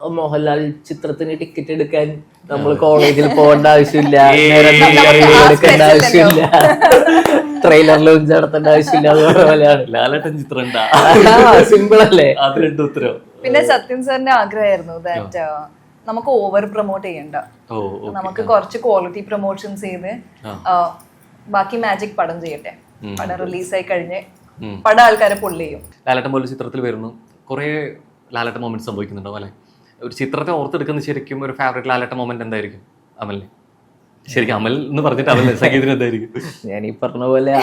മോഹൻലാൽ ചിത്രത്തിന് ടിക്കറ്റ് എടുക്കാൻ നമ്മൾ കോളേജിൽ പോകേണ്ട ആവശ്യമില്ല, എടുക്കേണ്ട ആവശ്യമില്ല, ട്രെയിലർ ലോഞ്ച് നടത്തേണ്ട ആവശ്യമില്ല. അതുപോലെയാണ് ലാലേട്ടൻ ചിത്രം സിമ്പിൾ അല്ലേ? അതിലുണ്ട് ഉത്തരവ്. പിന്നെ സത്യൻ സാറിന്റെ ആഗ്രഹമായിരുന്നു ദാറ്റ് നമുക്ക് ഓവർ പ്രൊമോട്ട് ചെയ്യണ്ട, നമുക്ക് കുറച്ച് ക്വാളിറ്റി പ്രൊമോഷൻസ് ചെയ്ത് ബാക്കി മാജിക് പടം ചെയ്യട്ടെ. പടം റിലീസായി കഴിഞ്ഞ് പടം ആൾക്കാരെ പുള്ളി ചെയ്യും. ലാലേട്ടൻ പോലെ ചിത്രത്തിൽ വരുന്നു, കുറെ ലാലേട്ടൻ മൊമെന്റ് സംഭവിക്കുന്നുണ്ടോ അല്ലെ? ഒരു ചിത്രത്തെ ഓർത്തെടുക്കുന്ന ശരിക്കും ഒരു ഫേവറേറ്റ് ലാലേട്ടൻ മൊമെന്റ് എന്തായിരിക്കും അമലിന്? ശരിക്കും അമൽ എന്ന് പറഞ്ഞിട്ട് അമൽ സംഗീതത്തിന് എന്തായിരിക്കും? ഞാൻ ഈ പറഞ്ഞ പോലെ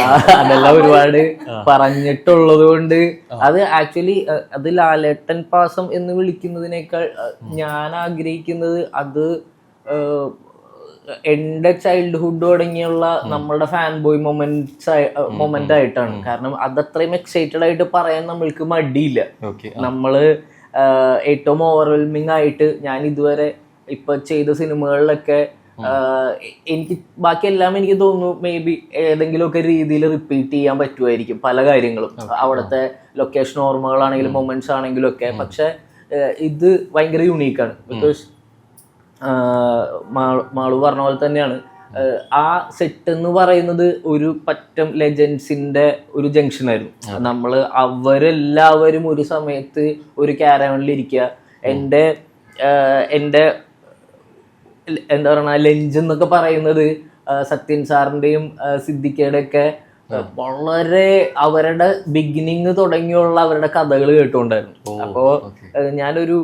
അതെല്ലാം ഒരുപാട് പറഞ്ഞിട്ടുള്ളത് കൊണ്ട് അത് ആക്ച്വലി അത് ലാലേട്ടൻ പാസം എന്ന് വിളിക്കുന്നതിനേക്കാൾ ഞാൻ ആഗ്രഹിക്കുന്നത് അത് എന്റെ ചൈൽഡ്ഹുഡ് തുടങ്ങിയുള്ള നമ്മളുടെ ഫാൻ ബോയ് മൊമെന്റ് ആയിട്ടാണ്. കാരണം അതത്രയും എക്സൈറ്റഡ് ആയിട്ട് പറയാൻ നമ്മൾക്ക് മടിയില്ല. നമ്മള് ഏറ്റവും ഓവർവെൽമിങ് ആയിട്ട് ഞാൻ ഇതുവരെ ഇപ്പൊ ചെയ്ത സിനിമകളിലൊക്കെ എനിക്ക് ബാക്കിയെല്ലാം എനിക്ക് തോന്നുന്നു മേ ബി ഏതെങ്കിലുമൊക്കെ രീതിയിൽ റിപ്പീറ്റ് ചെയ്യാൻ പറ്റുമായിരിക്കും പല കാര്യങ്ങളും, അവിടുത്തെ ലൊക്കേഷൻ ഓർമ്മകളാണെങ്കിലും മൊമെന്റ്സ് ആണെങ്കിലും ഒക്കെ. പക്ഷെ ഇത് ഭയങ്കര യുണീക്കാണ്. ബിക്കോസ് മാളു പറഞ്ഞ പോലെ തന്നെയാണ് ആ സെറ്റ് എന്ന് പറയുന്നത് ഒരു പറ്റം ലെജൻസിന്റെ ഒരു ജംഗ്ഷൻ ആയിരുന്നു. നമ്മള് അവരെല്ലാവരും ഒരു സമയത്ത് ഒരു ക്യാരവനിൽ ഇരിക്കുക. എൻ്റെ എന്താ പറയുക ലഞ്ച് എന്നൊക്കെ പറയുന്നത് സത്യൻ സാറിന്റെയും സിദ്ദിഖയുടെ ഒക്കെ വളരെ അവരുടെ ബിഗിനിങ് തുടങ്ങിയുള്ള അവരുടെ കഥകൾ കേട്ടുകൊണ്ടായിരുന്നു. അപ്പോ ഞാനൊരു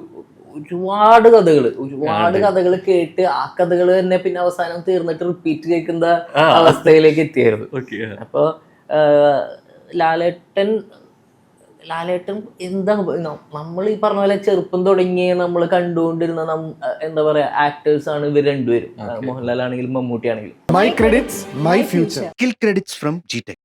ഒരുപാട് കഥകൾ കേട്ട് ആ കഥകൾ തന്നെ പിന്നെ അവസാനം തീർന്നിട്ട് റിപ്പീറ്റ് കേൾക്കുന്ന അവസ്ഥയിലേക്ക് എത്തിയായിരുന്നു. അപ്പൊ ലാലേട്ടൻ എന്താ നമ്മൾ ഈ പറഞ്ഞ പോലെ ചെറുപ്പം തുടങ്ങി നമ്മൾ കണ്ടുകൊണ്ടിരുന്ന എന്താ പറയാ ആക്ടേഴ്സ് ആണ് ഇവർ രണ്ടുപേരും. മോഹൻലാൽ ആണെങ്കിലും മമ്മൂട്ടി ആണെങ്കിലും. My credits, my future. Kill credits from GTech.